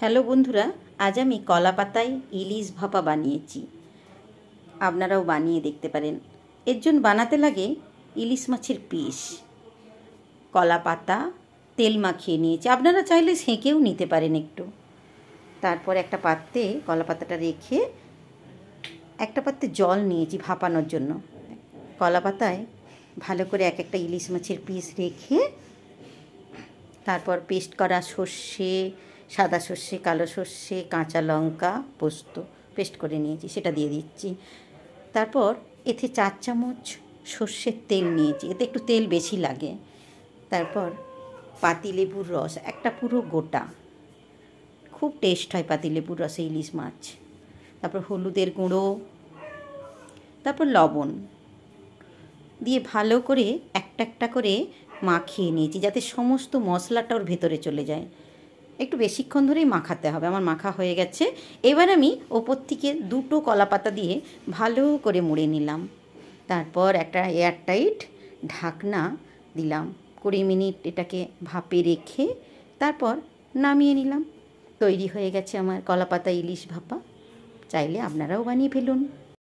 Hello বন্ধুরা, আজ আমি কলা পাতায় ইলিশ ভাপা বানিয়েছি। আপনারাও বানিয়ে দেখতে পারেন। এর জন্য বানাতে লাগে ইলিশ মাছের পিস, কলা পাতা, তেল মাখিয়ে নিয়েছি। আপনারা চাইলে সেঁকেও নিতে পারেন একটু। তারপর একটা পাত্রে কলা পাতাটা রেখে একটা পাত্রে জল নিয়েছি ভাপানোর জন্য। কলা পাতায় ভালো করে এক একটা ইলিশ মাছের পিস রেখে তারপর পেস্ট করা সর্ষে, সাদা সর্ষে, কালো সর্ষে, কাঁচা লঙ্কা, পোস্ত পেস্ট করে নিয়েছি, সেটা দিয়ে দিচ্ছি। তারপর এতে 4 চামচ সর্ষের তেল নিয়েছি, এতে একটু তেল বেশি লাগে। তারপর পাতিলেবুর রস একটা পুরো গোটা, খুব টেস্ট হয় পাতিলেবুর রসে ইলিশ মাছ। তারপর হলুদের গুঁড়ো, তারপর লবণ দিয়ে ভালো করে একটা একটা করে মাখিয়ে নিয়েছি, যাতে সমস্ত মশলাটা ওর ভেতরে চলে যায়। একটু বেশিক্ষণ ধরেই মাখাতে হবে। আমার মাখা হয়ে গেছে। এবার আমি ওপর থেকে 2টো কলা পাতা দিয়ে ভালো করে মুড়ে নিলাম। তারপর একটা এয়ারটাইট ঢাকনা দিলাম। 20 মিনিট এটাকে ভাপে রেখে তারপর নামিয়ে নিলাম। তৈরি হয়ে গেছে আমার কলা পাতা ইলিশ ভাপা। চাইলে আপনারাও বানিয়ে ফেলুন।